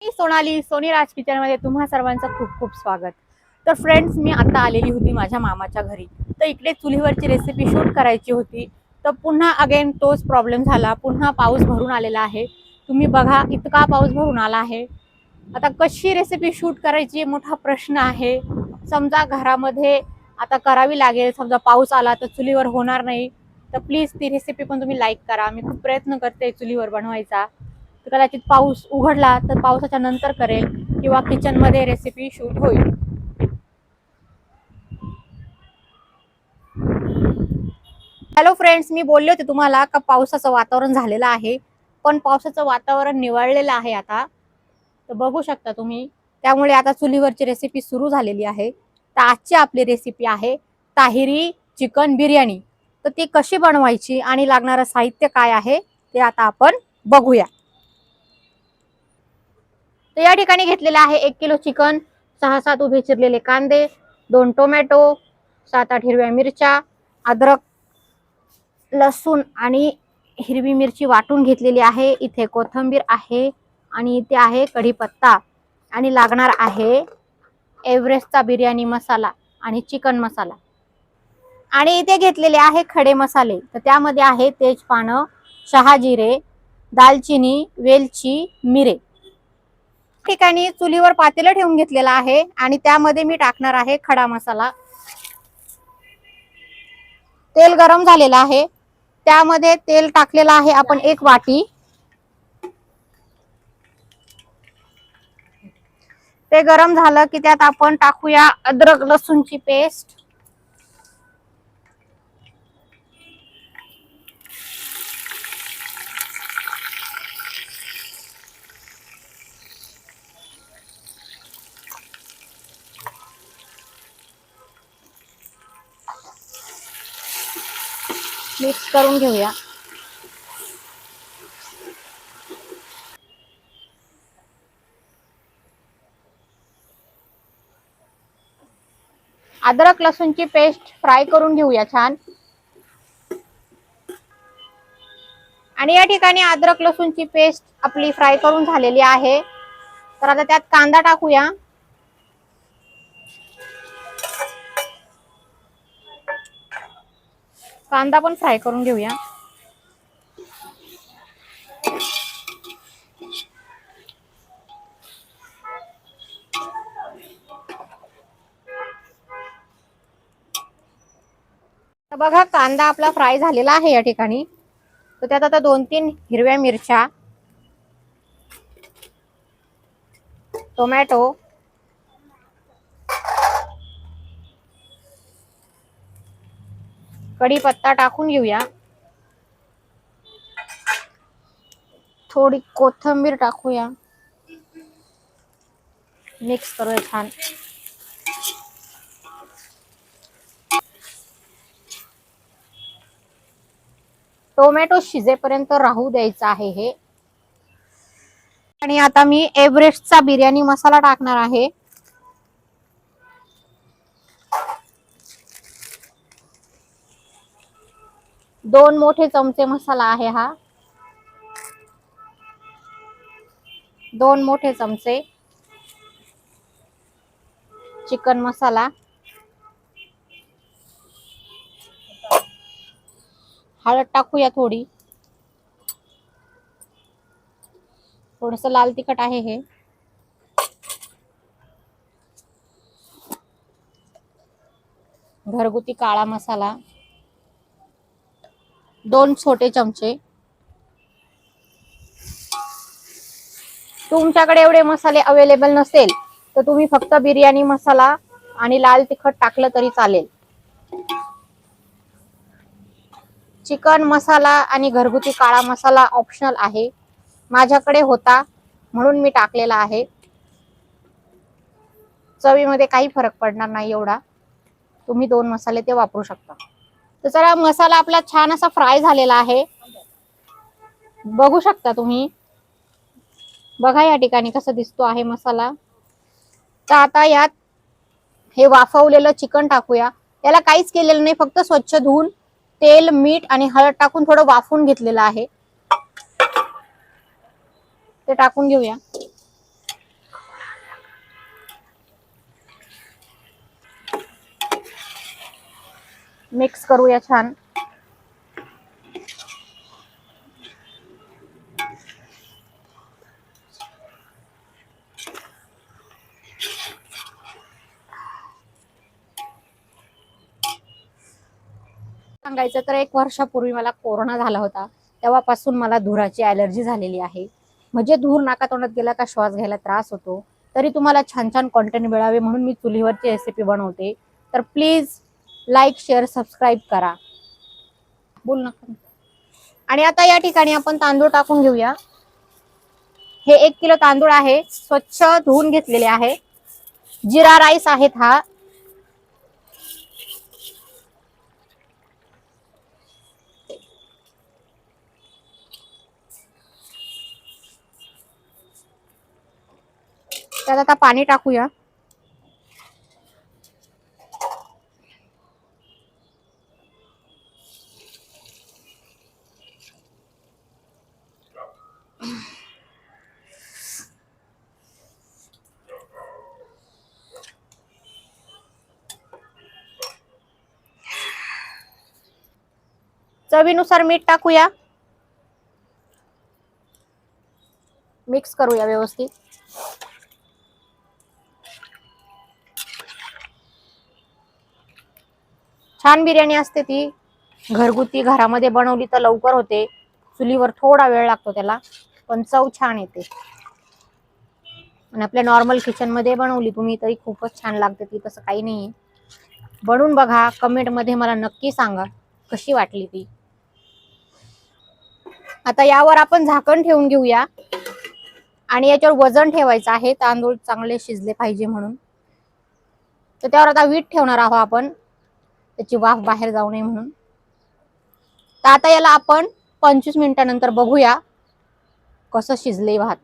मी Sony राज kitchen मध्ये तुम्हा सर्वांचं खूप खूप स्वागत। तर फ्रेंड्स, मी आता आलेली होती माझ्या मामाच्या घरी। तर इकडे चुलीवरची रेसिपी शूट करायची होती, तर पुन्हा अगेन तोच प्रॉब्लेम झाला। पुन्हा पाऊस भरून आलेला आहे। तुम्ही बघा, इतका पाऊस भरून आला आहे। आता कशी रेसिपी शूट करायची मोठा प्रश्न आहे। समजा घरामध्ये आता करावी लागेल, समजा पाऊस आला तर चुलीवर होणार नाही, तर प्लीज ती रेसिपी पण तुम्ही लाईक करा। मी खूप प्रयत्न करते चुलीवर बनवायचा। तर कदाचित पाऊस उघडला तर पावसाच्या नंतर करेल, किंवा किचन मध्ये रेसिपी शूट होईल। हॅलो फ्रेंड्स, मी बोलले होते तुम्हाला का पावसाचं वातावरण झालेलं आहे, पण पावसाचं वातावरण निवळलेलं आहे आता। तर बघू शकता तुम्ही, त्यामुळे आता चुलीवरची रेसिपी सुरू झालेली आहे। तर आजची आपली रेसिपी आहे ताहिरी चिकन बिर्याणी। तर ती कशी बनवायची आणि लागणारं साहित्य काय आहे ते आता आपण बघूया। तर या ठिकाणी घेतलेले आहे 1 किलो चिकन, 6-7 उभे चिरलेले कांदे, 2 टोमॅटो, 7-8 हिरव्या मिरच्या, अद्रक, लसूण आणि हिरवी मिरची वाटून घेतलेली आहे। इथे कोथिंबीर आहे आणि इथे आहे कढीपत्ता, आणि लागणार आहे एव्हरेस्टचा बिर्याणी मसाला आणि चिकन मसाला। आणि इथे घेतलेले आहे खडे मसाले, तर त्यामध्ये आहे तेजपानं, शहाजिरे, दालचिनी, वेलची, मिरे। ठिकाणी चुलीवर पातेलं ठेवून घेतलेला आहे आणि त्यामध्ये मी टाकणार आहे खडा मसाला। तेल गरम झालेलं आहे, त्यामध्ये तेल टाकलेलं आहे आपण 1 वाटी। ते गरम झालं की त्यात आपण टाकूया अद्रक लसूणची पेस्ट, मिक्स करून घेऊया। अद्रक लसूणची पेस्ट फ्राय करून घेऊया छान। आणि या ठिकाणी अद्रक लसूणची पेस्ट आपली फ्राय करून झालेली आहे। तर आता त्यात कांदा टाकूया। कांदा पण फ्राय करून घेऊया। तर बघा, कांदा आपला फ्राय झालेला आहे या ठिकाणी। तर त्यात आता 2-3 हिरव्या मिरच्या, टोमॅटो, कढीपत्ता टाकून घेऊया। थोडी कोथिंबीर टाकूया, मिक्स करूया छान। टोमॅटो शिजेपर्यंत राहू द्यायचं आहे हे। आणि आता मी एव्हरेस्टचा बिर्याणी मसाला टाकणार आहे। दोन मोठे चमचे मसाला आहे हा, 2 मोठे चमचे चिकन मसाला, हळद टाकूया थोडी, थोडस लाल तिखट आहे हे, घरगुती काळा मसाला 2 छोटे चमचे। तुमच्याकडे एवढे मसाले अवेलेबल नसेल तर तुम्ही फक्त बिर्याणी मसाला आणि लाल तिखट टाकलं तरी चालेल। चिकन मसाला आणि घरगुती काळा मसाला ऑप्शनल आहे, माझ्याकडे होता म्हणून मी टाकलेला आहे। चवीमध्ये काही फरक पडणार नाही एवढा, तुम्ही 2 मसाले ते वापरू शकता। तर चला, मसाला आपला छान असा फ्राय झालेला आहे, बघू शकता तुम्ही। बघा या ठिकाणी कसा दिसतो आहे मसाला। तर आता यात हे वाफवलेलं चिकन टाकूया। याला काहीच केलेलं नाही, फक्त स्वच्छ धुवून तेल, मीठ आणि हळद टाकून थोडं वाफवून घेतलेलं आहे, ते टाकून घेऊया। मिक्स करूया छान. सांगायचं तर 1 वर्षापूर्वी मला कोरोना झाला होता. तेव्हापासून मला धुराची ॲलर्जी झालेली आहे. म्हणजे धूर नाका तोंडात गेला का श्वास घ्यायला त्रास होतो. तरी तुम्हाला छान छान कॉन्टेंट मिळावे म्हणून मी चुलीवरची रेसिपी बनवते. तर प्लीज लाईक, शेअर, सबस्क्राईब करा. बोल नका. आणि आता या ठिकाणी आपण तांदूळ टाकून घेऊया. हे 1 किलो तांदूळ आहे, स्वच्छ धुवून घेतलेले आहे. जिरा राईस आहेत हा. त्यात आता पाणी टाकूया. चवीनुसार मीठ टाकूया. मिक्स करूया व्यवस्थित. छान बिर्याणी असते ती. घरगुती घरामध्ये बनवली तर लवकर होते. चुलीवर थोडा वेळ लागतो त्याला, पण चव छान येते. आणि आपल्या नॉर्मल किचन मध्ये बनवली तुम्ही तरी खूपच छान लागते ती. तसं काही नाही. बनवून बघा. कमेंट मध्ये मला नक्की सांगा कशी वाटली ती. आता यावर आपण झाकण ठेवून घेऊया. आणि याच्यावर वजन ठेवायचं आहे, तांदूळ चांगले शिजले पाहिजे म्हणून. तर त्यावर आता वीट ठेवणार आहोत आपण, त्याची वाफ बाहेर जाऊ नये म्हणून. तर आता याला आपण 25 मिनिटानंतर बघूया कसं शिजले भात.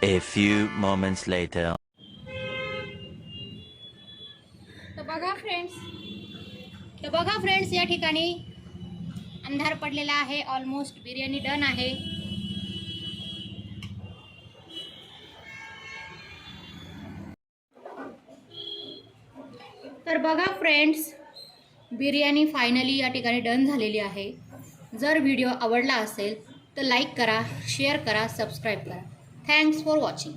A few moments later. तर बघा फ्रेंड्स, या ठिकाणी अंधार पडलेला आहे. ऑलमोस्ट बिर्याणी डन आहे. तर बघा फ्रेंड्स, बिर्याणी फायनली या ठिकाणी डन झालेली आहे. जर व्हिडिओ आवडला असेल तर लाईक करा, शेअर करा, सबस्क्राईब करा. Thanks for watching.